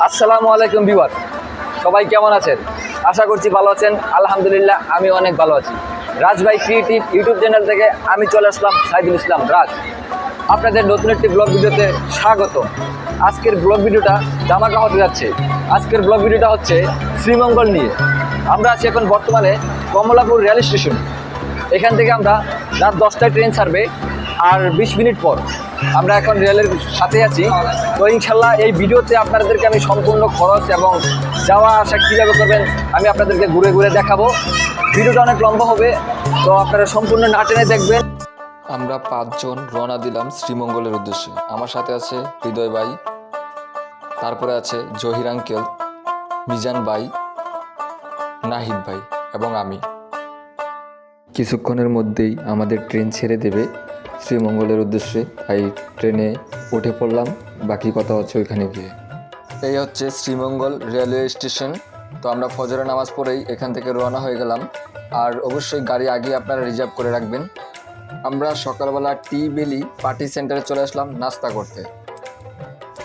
আসসালামু আলাইকুম ভিউয়ার, সবাই কেমন আছেন? আশা করছি ভালো আছেন। আলহামদুলিল্লাহ আমি অনেক ভালো আছি। রাজ ভাই ক্রিয়েটিভ ইউটিউব চ্যানেল থেকে আমি চলে আসলাম সাইদুল ইসলাম রাজ। আপনাদের নতুন একটি ব্লগ ভিডিওতে স্বাগত। আজকের ব্লগ ভিডিওটা ধামাকা হতে যাচ্ছে। আজকের ব্লগ ভিডিওটা হচ্ছে শ্রীমঙ্গল নিয়ে। আমরা আছি এখন বর্তমানে কমলাপুর রেল স্টেশন। এখান থেকে আমরা রাত 10টায় ট্রেন ছাড়বে, আর 20 মিনিট পর আমরা এখন রেলের সাথে আছি। তো ইনশাল্লাহ এই ভিডিওতে আপনাদেরকে আমি সম্পূর্ণ খরচ এবং যাওয়া আসা কীভাবে করবেন আমি আপনাদেরকে ঘুরে ঘুরে দেখাবো। ভিডিওটা অনেক লম্বা হবে, তো আপনারা সম্পূর্ণ না টেনে দেখবেন। আমরা 5 জন রওনা দিলাম শ্রীমঙ্গলের উদ্দেশ্যে। আমার সাথে আছে হৃদয় ভাই, তারপরে আছে জহির আঙ্কেল, মিজান ভাই, নাহিদ ভাই এবং আমি। কিছুক্ষণের মধ্যেই আমাদের ট্রেন ছেড়ে দেবে শ্রীমঙ্গলের উদ্দেশ্যে, তাই ট্রেনে উঠে পড়লাম। বাকি কথা হচ্ছে ওইখানে গিয়ে। এই হচ্ছে শ্রীমঙ্গল রেলওয়ে স্টেশন। তো আমরা ফজরের নামাজ পড়েই এখান থেকে রওনা হয়ে গেলাম। আর অবশ্যই গাড়ি আগে আপনারা রিজার্ভ করে রাখবেন। আমরা সকালবেলা টি বেলি পার্টি সেন্টারে চলে আসলাম নাস্তা করতে।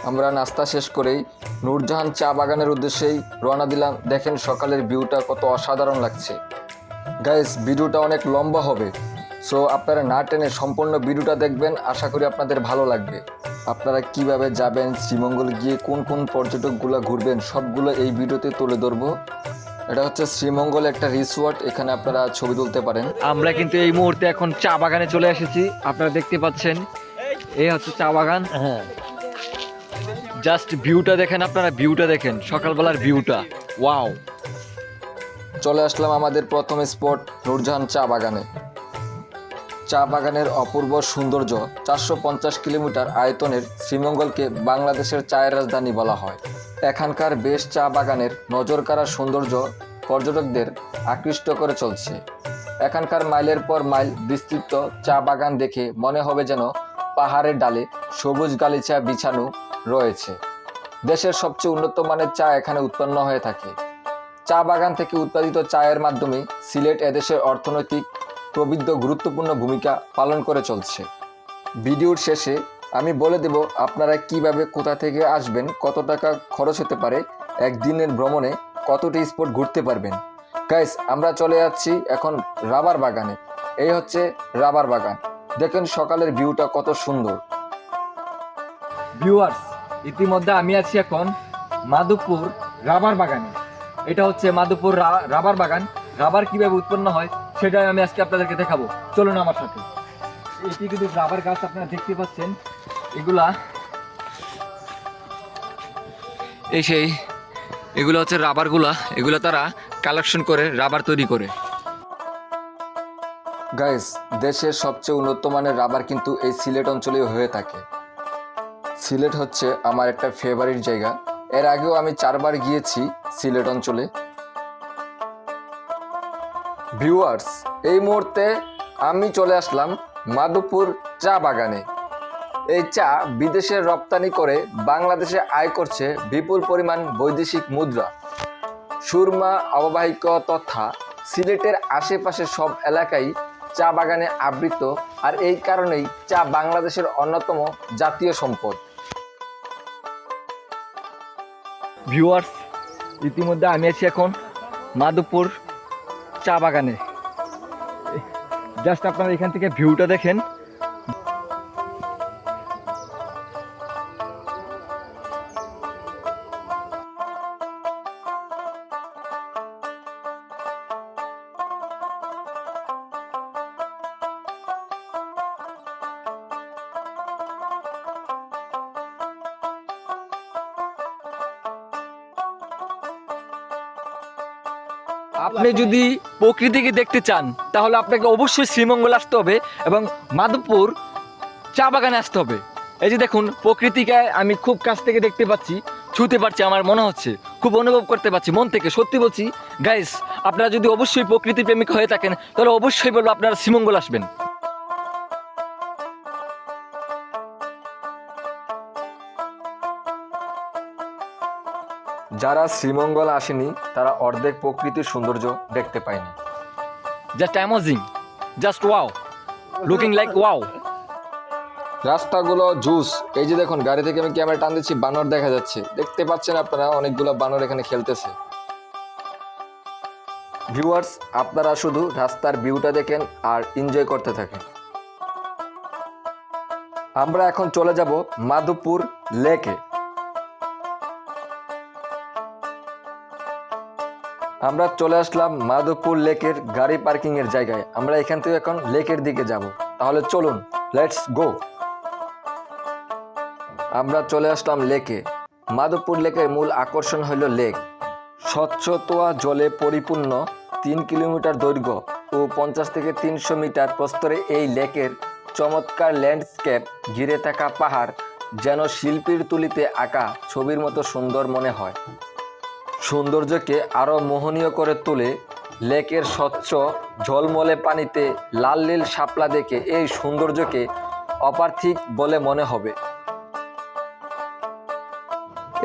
আমরা নাস্তা শেষ করেই নূরজাহান চা বাগানের উদ্দেশ্যেই রওনা দিলাম। দেখেন সকালের ভিউটা কত অসাধারণ লাগছে। গাইস, ভিডিওটা অনেক লম্বা হবে, সো আপনারা না টেনে সম্পূর্ণ ভিডিওটা দেখবেন। আশা করি আপনাদের ভালো লাগবে। আপনারা কিভাবে যাবেন, শ্রীমঙ্গল গিয়ে কোন কোন পর্যটকগুলো ঘুরবেন, সবগুলো এই ভিডিওতে তুলে ধরবো। এটা হচ্ছে শ্রীমঙ্গল একটা রিসোর্ট, এখানে আপনারা ছবি তুলতে পারেন। আমরা কিন্তু এই মুহূর্তে এখন চা বাগানে চলে এসেছি। আপনারা দেখতে পাচ্ছেন এই হচ্ছে চা বাগান। জাস্ট ভিউটা দেখেন, আপনারা ভিউটা দেখেন, সকালবেলার ভিউটা ওয়াও। চলে আসলাম আমাদের প্রথম স্পট নূরজাহান চা বাগানে। চা বাগানের অপূর্ব সৌন্দর্য। 450 কিলোমিটার আয়তনের শ্রীমঙ্গলকে বাংলাদেশের চায়ের রাজধানী বলা হয়। এখানকার বেশ চা বাগানের নজরকাড়া সৌন্দর্য পর্যটকদের আকৃষ্ট করে চলছে। এখানকার মাইলের পর মাইল বিস্তৃত চা বাগান দেখে মনে হবে যেন পাহাড়ের ডালে সবুজ গালিচা বিছানো রয়েছে। দেশের সবচেয়ে উন্নত মানের চা এখানে উৎপন্ন হয়ে থাকে। চা বাগান থেকে উৎপাদিত চায়ের মাধ্যমে সিলেট এদেশের অর্থনৈতিক প্রবৃদ্ধ গুরুত্বপূর্ণ ভূমিকা পালন করে চলছে। ভিডিওর শেষে আমি বলে দেব আপনারা কিভাবে, কোথা থেকে আসবেন, কত টাকা খরচ হতে পারে, একদিনের ভ্রমণে কতটি স্পট ঘুরতে পারবেন। গাইস, আমরা চলে যাচ্ছি এখন রাবার বাগানে। এই হচ্ছে রাবার বাগান। দেখেন সকালের ভিউটা কত সুন্দর। ভিউয়ার্স, ইতিমধ্যে আমি আছি এখন মাধবপুর রাবার বাগানে। এটা হচ্ছে মাধবপুর রাবার বাগান। রাবার কিভাবে উৎপন্ন হয় সেটাই আমি আজকে আপনাদেরকে দেখাবো। চলুন আমার সাথে। এটি কিন্তু রাবার গাছ, আপনারা দেখতে পাচ্ছেন। এগুলো হচ্ছে রাবারগুলা। এগুলো তারা কালেকশন করে রাবার তৈরি করে। গাইস, দেশের সবচেয়ে উন্নত মানের রাবার কিন্তু এই সিলেট অঞ্চলেই হয়ে থাকে। সিলেট হচ্ছে আমার একটা ফেভারিট জায়গা। এর আগেও আমি 4 বার গিয়েছি সিলেট অঞ্চলে। ভিউয়ার্স, এই মুহূর্তে আমি চলে আসলাম মাধবপুর চা বাগানে। এই চা বিদেশে রপ্তানি করে বাংলাদেশে আয় করছে বিপুল পরিমাণ বৈদেশিক মুদ্রা। সুরমা অববাহিকা তথা সিলেটের আশেপাশে সব এলাকায় চা বাগানে আবৃত, আর এই কারণেই চা বাংলাদেশের অন্যতম জাতীয় সম্পদ। ভিউয়ার্স, ইতিমধ্যে আমি আছি এখন মাধবপুর চা বাগানে। জাস্ট আপনারা এখান থেকে ভিউটা দেখেন। আপনি যদি প্রকৃতিকে দেখতে চান তাহলে আপনাকে অবশ্যই শ্রীমঙ্গল আসতে হবে এবং মাধবপুর চা বাগানে আসতে হবে। এই যে দেখুন, প্রকৃতিকে আমি খুব কাছ থেকে দেখতে পাচ্ছি, ছুঁতে পারছি, আমার মনে হচ্ছে খুব অনুভব করতে পারছি মন থেকে। সত্যি বলছি গাইস, আপনারা যদি অবশ্যই প্রকৃতি প্রেমিক হয়ে থাকেন তাহলে অবশ্যই বলবো আপনারা শ্রীমঙ্গল আসবেন। যারা শ্রীমঙ্গল আসেনি তারা অর্ধেক প্রকৃতির সৌন্দর্য দেখতে পায়নি। Just amazing, just wow, looking like wow. রাস্তাগুলো জুস। এই যে দেখুন, গাড়ি থেকে আমি ক্যামেরা টান দিচ্ছি, বানর দেখা যাচ্ছে, দেখতে পাচ্ছেন আপনারা, অনেকগুলো বানর এখানে খেলতেছে। ভিউয়ার্স, আপনারা শুধু রাস্তার ভিউটা দেখেন আর এনজয় করতে থাকেন। আমরা এখন চলে যাব মাধবপুর লেকে। আমরা চলে আসলাম মাধবপুর লেকের গাড়ি পার্কিং এর জায়গায়। আমরা এখান থেকে এখন লেকের দিকে যাব। তাহলে চলুন, লেটস গো। আমরা চলে আসলাম লেকে। মাধবপুর লেকের মূল আকর্ষণ হলো লেক। স্বচ্ছতোয়া জলে পরিপূর্ণ 3 কিলোমিটার দৈর্ঘ্য ও 50 থেকে 300 মিটার প্রস্তরে এই লেকের চমৎকার ল্যান্ডস্কেপ, ঘিরে থাকা পাহাড় যেন শিল্পীর তুলিতে আঁকা ছবির মতো সুন্দর মনে হয়। সৌন্দর্যকে আরও মোহনীয় করে তোলে লেকের স্বচ্ছ ঝলমলে পানিতে লাল নীল শাপলা দেখে এই সৌন্দর্যকে অপার্থিব বলে মনে হবে।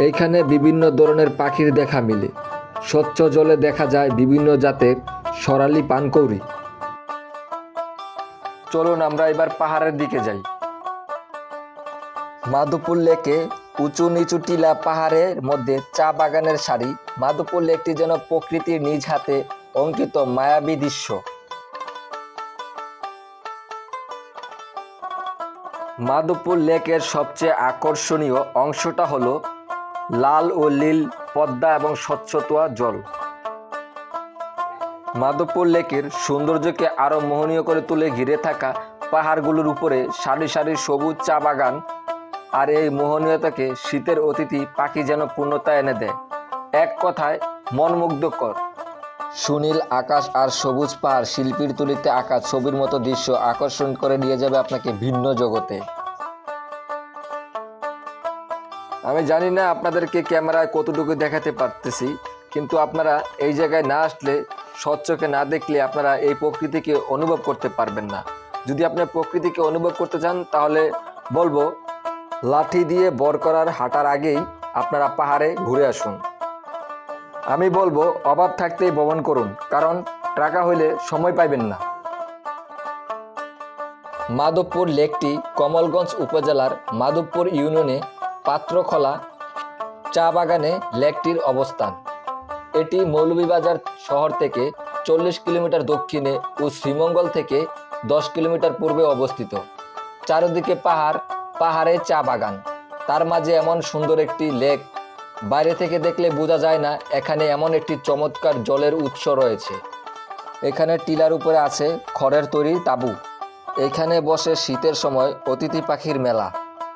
এইখানে বিভিন্ন ধরনের পাখির দেখা মিলে। স্বচ্ছ জলে দেখা যায় বিভিন্ন জাতের সরালি পানকৌড়ি। চলুন আমরা এবার পাহাড়ের দিকে যাই। মাধবপুর লেকে উঁচু নিচু টিলা পাহাড়ের মধ্যে চা বাগানের সারি। মাধবপুর লেকটি যেন প্রকৃতির নিজ হাতে অঙ্কিত মায়াবী দৃশ্য। মাধবপুর লেকের সবচেয়ে আকর্ষণীয় অংশটা হলো লাল ও নীল পদ্মা এবং স্বচ্ছতোয়া জল। মাধবপুর লেকের সৌন্দর্যকে আরও মোহনীয় করে তুলে ঘিরে থাকা পাহাড়গুলোর উপরে সারি সারি সবুজ চা বাগান। আর এই মোহনীয়তাকে শীতের অতিথি পাখি যেন পূর্ণতা এনে দেয়। এক কথায় মনমুগ্ধকর। সুনীল আকাশ আর সবুজ পাহাড় শিল্পীর তুলিতে আঁকা ছবির মতো দৃশ্য আকর্ষণ করে নিয়ে যাবে আপনাকে ভিন্ন জগতে। আমি জানি না আপনাদেরকে ক্যামেরায় কতটুকু দেখাতে পারতেছি, কিন্তু আপনারা এই জায়গায় না আসলে, স্বচ্ছকে না দেখলে আপনারা এই প্রকৃতিকে অনুভব করতে পারবেন না। যদি আপনি প্রকৃতিকে অনুভব করতে চান তাহলে বলবো, লাঠি দিয়ে বরকরার হাঁটার আগেই আপনারা পাহাড়ে ঘুরে আসুন। আমি বলবো অভাব থাকতেই ভ্রমণ করুন, কারণ টাকা হইলে সময় পাইবেন না। মাধবপুর লেকটি কমলগঞ্জ উপজেলার মাধবপুর ইউনিয়নে পাত্রখোলা চা বাগানে লেকটির অবস্থান। এটি মৌলভীবাজার শহর থেকে 40 কিলোমিটার দক্ষিণে ও শ্রীমঙ্গল থেকে 10 কিলোমিটার পূর্বে অবস্থিত। চারিদিকে পাহাড়, পাহাড়ে চা বাগান, তার মাঝে এমন সুন্দর একটি লেক। বাইরে থেকে দেখলে বোঝা যায় না এখানে এমন একটি চমৎকার জলের উৎস রয়েছে। এখানে টিলার উপরে আছে খড়ের তৈরি তাঁবু। এখানে বসে শীতের সময় অতিথি পাখির মেলা।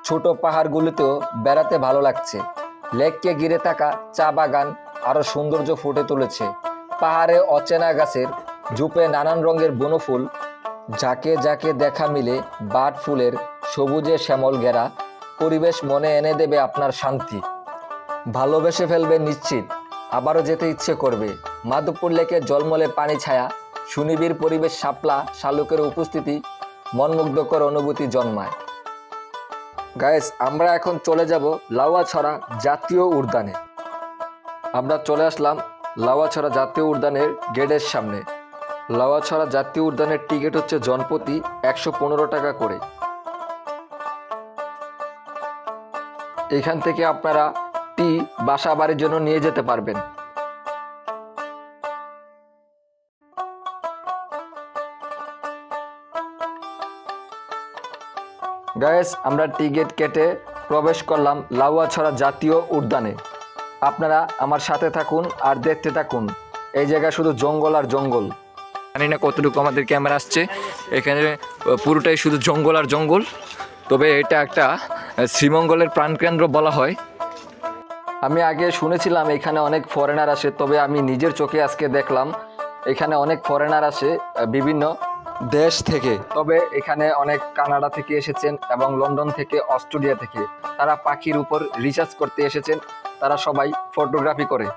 ছোট পাহাড়গুলিতেও বেড়াতে ভালো লাগছে। লেককে ঘিরে থাকা চা বাগান আরও সৌন্দর্য ফুটে তুলেছে। পাহাড়ে অচেনা গাছের ঝোপে নানান রঙের বনফুল, ঝাঁকে ঝাঁকে দেখা মিলে বাট ফুলের সবুজে শ্যামল ঘেরা পরিবেশ মনে এনে দেবে আপনার শান্তি। ভালোবেসে ফেলবে নিশ্চিত, আবারও যেতে ইচ্ছে করবে। মাধবপুর লেকে জলমলে পানি ছায়া, সুনিবিড় পরিবেশ, শাপলা শালুকের উপস্থিতি মনমুগ্ধকর অনুভূতি জন্মায়। গাইস, আমরা এখন চলে যাব লাউয়াছড়া জাতীয় উদ্যানে। আমরা চলে আসলাম লাউয়াছড়া জাতীয় উদ্যানের গেটের সামনে। লাউয়াছড়া জাতীয় উদ্যানের টিকিট হচ্ছে জনপ্রতি 115 টাকা করে। এখান থেকে আপনারা বাসা বাড়ির জন্য নিয়ে যেতে পারবেন। গাইস, আমরা টিকিট কেটে প্রবেশ করলাম লাউয়াছড়া জাতীয় উদ্যানে। আপনারা আমার সাথে থাকুন আর দেখতে থাকুন। এই জায়গায় শুধু জঙ্গল আর জঙ্গল। জানি না কতটুকু আমাদের ক্যামেরা আসছে, এখানে পুরোটাই শুধু জঙ্গল আর জঙ্গল। তবে এটা একটা শ্রীমঙ্গলের প্রাণকেন্দ্র বলা হয়। আমি আগে শুনেছিলাম এখানে অনেক ফরেনার আসে, তবে আমি নিজের চোখে আজকে দেখলাম এখানে অনেক ফরেনার আসে বিভিন্ন দেশ থেকে। তবে এখানে অনেক কানাডা থেকে এসেছেন এবং লন্ডন থেকে, অস্ট্রেলিয়া থেকে। তারা পাখির উপর রিসার্চ করতে এসেছেন। তারা সবাই ফটোগ্রাফি করে।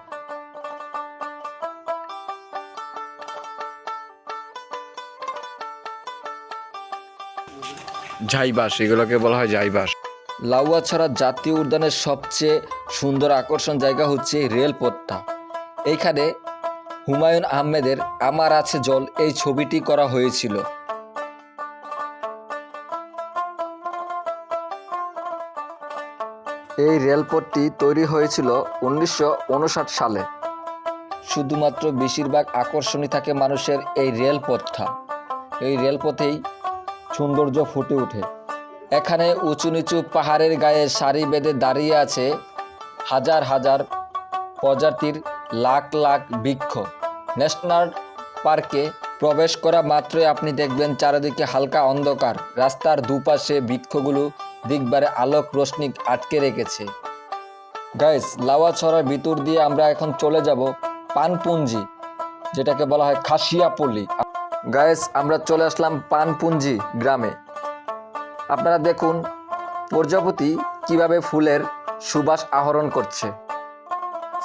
ঝাইবাস, এগুলোকে বলা হয় ঝাইবাস। লাউয়াছড়া জাতীয় উদ্যানের সবচেয়ে সুন্দর আকর্ষণ জায়গা হচ্ছে রেলপথটা। এইখানে হুমায়ুন আহমেদের আমার আছে জল এই ছবিটি করা হয়েছিল। এই রেলপথটি তৈরি হয়েছিল 1959 সালে। শুধুমাত্র বেশিরভাগ আকর্ষণই থাকে মানুষের এই রেলপথটা। এই রেলপথেই সৌন্দর্য ফুটে ওঠে। এখানে উঁচু নিচু পাহাড়ের গায়ে সারি বেঁধে দাঁড়িয়ে আছে হাজার হাজার প্রজাতির লাখ লাখ বৃক্ষ। ন্যাশনাল পার্কে প্রবেশ করা মাত্রই আপনি দেখবেন চারিদিকে হালকা অন্ধকার, রাস্তার দুপাশে বৃক্ষগুলো দিকবারে আলোক রোশনি আটকে রেখেছে। গাইস, লাউয়াছড়ার ভিতর দিয়ে আমরা এখন চলে যাব পানপুঞ্জি, যেটাকে বলা হয় খাসিয়াপল্লী। গাইস, আমরা চলে আসলাম পানপুঞ্জি গ্রামে। আপনারা দেখুন প্রজাপতি কিভাবে ফুলের সুবাস আহরণ করছে।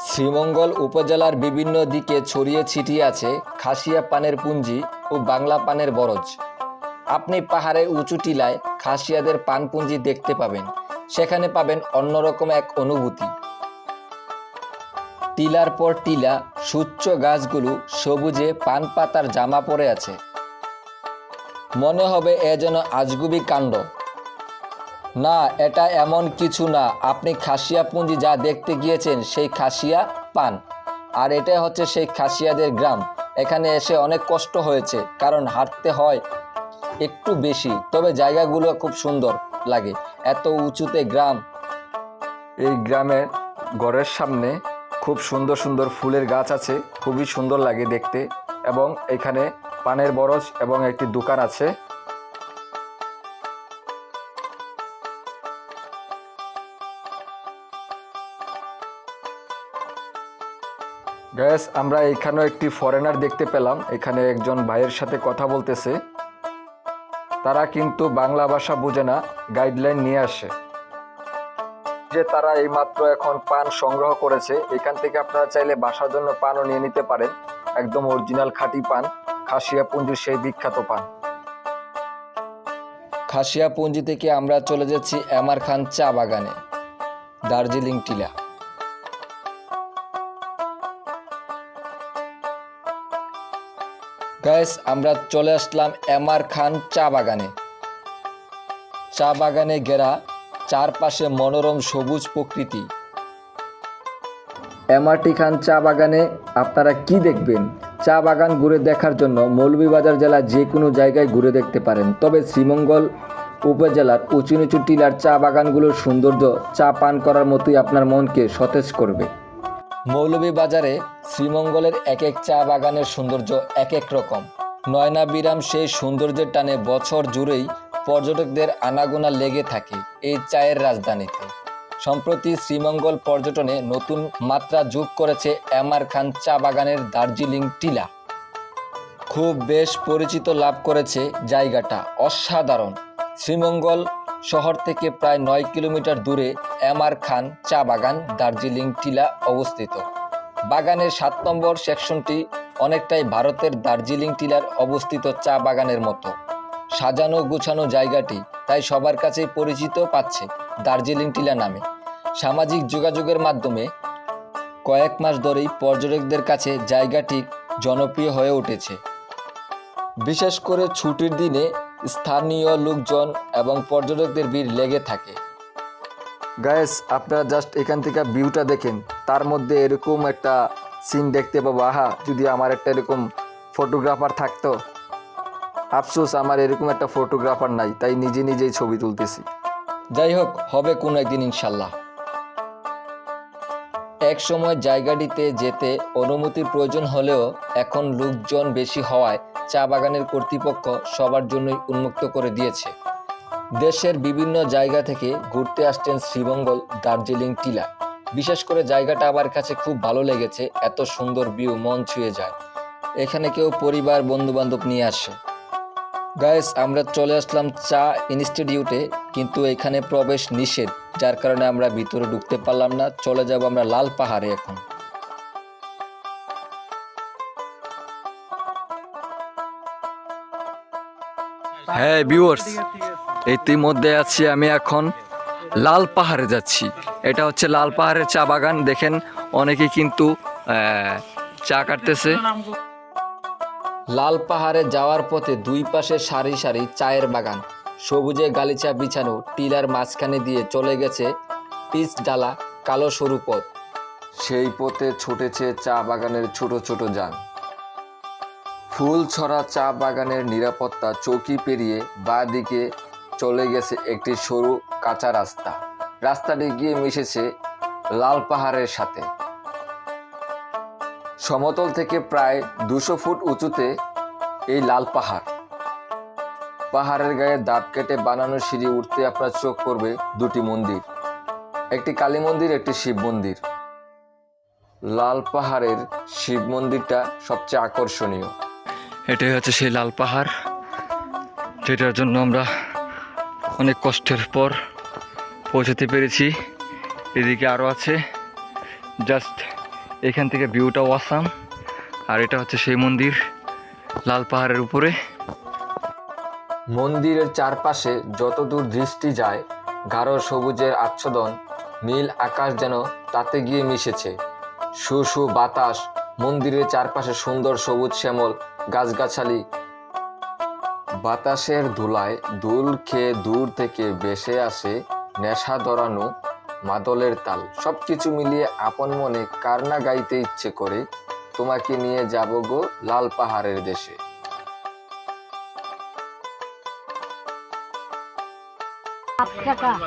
শ্রীমঙ্গল উপজেলার বিভিন্ন দিকে ছড়িয়ে ছিটিয়ে আছে খাসিয়া পানের পুঞ্জি ও বাংলা পানের বরজ। আপনি পাহাড়ের উঁচু টিলায় খাসিয়াদের পানপুঞ্জি দেখতে পাবেন। সেখানে পাবেন অন্যরকম এক অনুভূতি। টিলার পর টিলা সুচ্চ গাছগুলো সবুজে পান পাতার জামা পরে আছে। মনে হবে এ যেন আজগুবি কাণ্ড। না, এটা এমন কিছু না। আপনি খাসিয়াপুঞ্জি যা দেখতে গিয়েছেন সেই খাসিয়া পান, আর এটা হচ্ছে সেই খাসিয়াদের গ্রাম। এখানে এসে অনেক কষ্ট হয়েছে, কারণ হাঁটতে হয় একটু বেশি, তবে জায়গাগুলো খুব সুন্দর লাগে। এত উঁচুতে গ্রাম। এই গ্রামের ঘরের সামনে খুব সুন্দর সুন্দর ফুলের গাছ আছে, খুবই সুন্দর লাগে দেখতে। এবং এখানে পানের বরজ এবং একটি দোকান আছে। গ্যাস, আমরা এখানেও একটি ফরেনার দেখতে পেলাম। এখানে একজন ভাইয়ের সাথে কথা বলতেছে। তারা কিন্তু বাংলা ভাষা বোঝে না, গাইডলাইন নিয়ে আসে। যে তারা এইমাত্র এখন পান সংগ্রহ করেছে। এখান থেকে আপনারা চাইলে বাসার জন্য পানও নিয়ে নিতে পারেন। একদম অরিজিনাল খাঁটি পান, খাসিয়াপুঞ্জির সেই বিখ্যাত পান। খাসিয়াপুঞ্জি থেকে আমরা চলে যাচ্ছি এমআর খান চা বাগানে, দার্জিলিং টিলা। গাইস, আমরা চলে আসলাম এমআর খান চা বাগানে। চা বাগানে ঘেরা, চারপাশে মনোরম সবুজ প্রকৃতি। এমআরটি খান চা বাগানে আপনারা কি দেখবেন? চা বাগান ঘুরে দেখার জন্য মৌলভীবাজার জেলার যে কোনো জায়গায় ঘুরে দেখতে পারেন। তবে শ্রীমঙ্গল উপজেলার উঁচু নিচু টিলার চা বাগানগুলোর সৌন্দর্য চা পান করার মতোই আপনার মনকে সতেজ করবে। মৌলভীবাজারে শ্রীমঙ্গলের এক এক চা বাগানের সৌন্দর্য এক এক রকম। নয়নাবিরাম সেই সৌন্দর্যের টানে বছর জুড়েই পর্যটকদের আনাগোনা লেগে থাকে এই চায়ের রাজধানীতে। সম্প্রতি শ্রীমঙ্গল পর্যটনে নতুন মাত্রা যোগ করেছে এমআর খান চা বাগানের দার্জিলিং টিলা। খুব বেশ পরিচিত লাভ করেছে জায়গাটা। অসাধারণ। শ্রীমঙ্গল শহর থেকে প্রায় 9 কিলোমিটার দূরে এমআর খান চা বাগান দার্জিলিং টিলা অবস্থিত। বাগানের 7 নম্বর সেকশনটি অনেকটাই ভারতের দার্জিলিং টিলার অবস্থিত চা বাগানের মতো। সাজানো গুছানো জায়গাটি তাই সবার কাছেই পরিচিত পাচ্ছে দার্জিলিং টিলা নামে। সামাজিক যোগাযোগের মাধ্যমে কয়েক মাস ধরেই পর্যটকদের কাছে জায়গাটি জনপ্রিয় হয়ে উঠেছে। বিশেষ করে ছুটির দিনে স্থানীয় লোকজন এবং পর্যটকদের ভিড় লেগে থাকে। গাইস, আপনারা জাস্ট এখান থেকে ভিউটা দেখেন, তার মধ্যে এরকম একটা সিন দেখতে পাবো। আহা, যদি আমার একটা এরকম ফটোগ্রাফার থাকতো। আফসোস, আমার এরকম একটা ফটোগ্রাফার নাই, তাই নিজে নিজেই ছবি তুলতেছি। যাই হোক, হবে কোনো একদিন ইনশাল্লাহ। এক সময় জায়গাটিতে যেতে অনুমতির প্রয়োজন হলেও এখন লোকজন বেশি হওয়ায় চা বাগানের কর্তৃপক্ষ সবার জন্যই উন্মুক্ত করে দিয়েছে। দেশের বিভিন্ন জায়গা থেকে ঘুরতে আসছেন শ্রীমঙ্গল দার্জিলিং টিলা। বিশেষ করে জায়গাটা আমার কাছে খুব ভালো লেগেছে। এত সুন্দর ভিউ, মন ছুঁয়ে যায়। এখানে কেউ পরিবার বন্ধু বান্ধব নিয়ে আসে। গাইস, আমরা চলে আসলাম চা ইনস্টিটিউটে, কিন্তু এখানে প্রবেশ নিষেধ, যার কারণে আমরা ভিতরে ঢুকতে পারলাম না। চলে যাব আমরা লাল পাহাড়ে এখন। হ্যাঁ ভিউয়ার্স, ইতিমধ্যে আছি আমি এখন লাল পাহাড়ে যাচ্ছি। এটা হচ্ছে লাল পাহাড়ের চা বাগান। দেখেন, অনেকে কিন্তু চা কাটতেছে। লাল পাহাড়ে যাওয়ার পথে দুই পাশে সারি সারি চায়ের বাগান, সবুজে গালিচা বিছানো। টিলার মাঝখানে দিয়ে চলে গেছে পিচ ডালা কালো সরু পথ। সেই পথে ছুটেছে চা বাগানের ছোট ছোট যান। ফুল ছড়া চা বাগানের নিরাপত্তা চৌকি পেরিয়ে বাঁ দিকে চলে গেছে একটি সরু কাঁচা রাস্তা। রাস্তাটি গিয়ে মিশেছে লাল পাহাড়ের সাথে। সমতল থেকে প্রায় 200 ফুট উঁচুতে এই লাল পাহাড়। পাহাড়ের গায়ে দাঁত কেটে বানানো সিঁড়ি উঠতে আপনার চোখ পড়বে দুটি মন্দির, একটি কালী মন্দির, একটি শিব মন্দির। লাল পাহাড়ের শিব মন্দিরটা সবচেয়ে আকর্ষণীয়। এটাই হচ্ছে সেই লাল পাহাড়, যেটার জন্য আমরা অনেক কষ্টের পর পৌঁছাতে পেরেছি। এদিকে আরও আছে, জাস্ট এখান থেকে ভিউটাও অসাম। আর এটা হচ্ছে সেই মন্দির লাল পাহাড়ের উপরে। মন্দিরের চারপাশে যতদূর দৃষ্টি যায় গাঢ় সবুজের আচ্ছাদন, নীল আকাশ যেন তাতে গিয়ে মিশেছে। শু বাতাস, মন্দিরের চারপাশে সুন্দর সবুজ শ্যামল গাছগাছালি। বাতাসের ধুলায় দুল খেয়ে দূর থেকে ভেসে আসে নেশা ধরানো মাদলের তাল। সবকিছু মিলিয়ে আপন মনে কার না গাইতে ইচ্ছে করে, তোমাকে নিয়ে যাব গো লাল পাহাড়ের দেশে।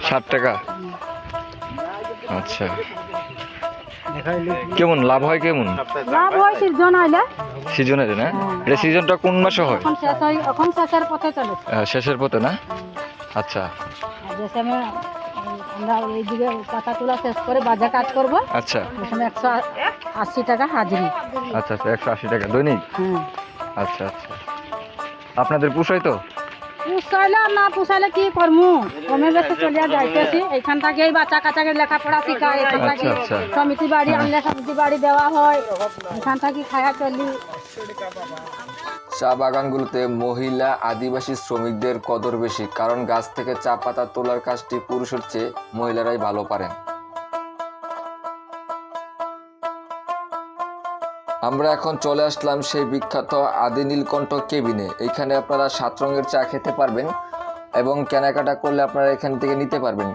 7 টাকা। আচ্ছা, কেমন লাভ হয়? কেমন লাভ হয় সিজন হইলে? সিজনের না? এটা সিজনটা কোন মাসে হয়? এখন শেষ হয়, এখন শেষের পথে চলে। শেষের পথে না? আচ্ছা যে সময় আমরা এইদিকে পাতা তোলা শেষ করে বাজার কাজ করবো, আচ্ছা ওই সময় 180 টাকা হাজিরি। আচ্ছা আচ্ছা, 180 টাকা দৈনিক? হ্যাঁ। আচ্ছা আচ্ছা, আপনাদের পোষায় তো? পুষাইলে আর না পুষাইলে কি করবো, কমে বেশি চলিয়া যাইতেছি। এইখান থেকে বাচ্চা কাচ্চাকে লেখাপড়া শিখায়, এখান থেকে আচ্ছা, আচ্ছা। সমিতি বাড়ি আনলে সমিতি বাড়ি দেওয়া হয়, এখান থেকে খায়া চলি। চা বাগানগুলোতে মহিলা আদিবাসী শ্রমিকদের কদর বেশি, কারণ গাছ থেকে চা পাতা তোলার কাজটি পুরুষের চেয়ে মহিলারাই ভালো পারেন। আমরা এখন চলে আসলাম সেই বিখ্যাত আদি নীলকণ্ঠ কেবিনে। এখানে আপনারা 7 রঙের চা খেতে পারবেন এবং কেনাকাটা করলে আপনারা এখান থেকে নিতে পারবেন।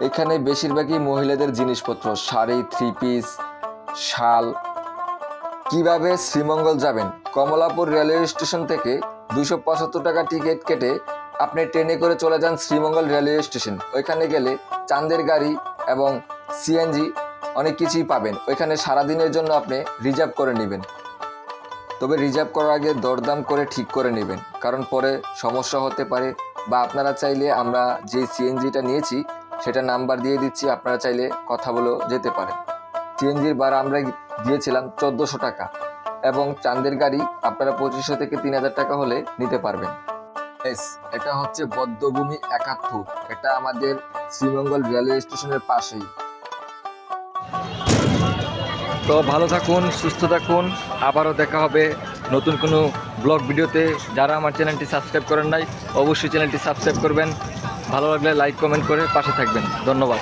এখানে বেশিরভাগই মহিলাদের জিনিসপত্র, শাড়ি, 3 পিস, শাল। কিভাবে শ্রীমঙ্গল যাবেন? কমলাপুর রেলওয়ে স্টেশন থেকে 275 টাকা টিকিট কেটে আপনি ট্রেনে করে চলে যান শ্রীমঙ্গল রেলওয়ে স্টেশন। ওইখানে গেলে চাঁদের গাড়ি এবং সিএনজি অনেক কিছুই পাবেন। ওইখানে সারাদিনের জন্য আপনি রিজার্ভ করে নেবেন, তবে রিজার্ভ করার আগে দরদাম করে ঠিক করে নেবেন, কারণ পরে সমস্যা হতে পারে। বা আপনারা চাইলে, আমরা যে সিএনজিটা নিয়েছি সেটা নাম্বার দিয়ে দিচ্ছি, আপনারা চাইলে কথা বলেও যেতে পারেন। সিএনজির ভাড়া আমরা দিয়েছিলাম 1400 টাকা এবং চাঁদের গাড়ি আপনারা 2500 থেকে 3000 টাকা হলে নিতে পারবেন। এটা হচ্ছে বদ্ধভূমি 71, এটা আমাদের শ্রীমঙ্গল রেলওয়ে স্টেশনের পাশেই। তো ভালো থাকুন, সুস্থ থাকুন, আবারও দেখা হবে নতুন কোনো ব্লগ ভিডিওতে। যারা আমার চ্যানেলটি সাবস্ক্রাইব করেন নাই, অবশ্যই চ্যানেলটি সাবস্ক্রাইব করবেন। ভালো লাগলে লাইক কমেন্ট করে পাশে থাকবেন। ধন্যবাদ।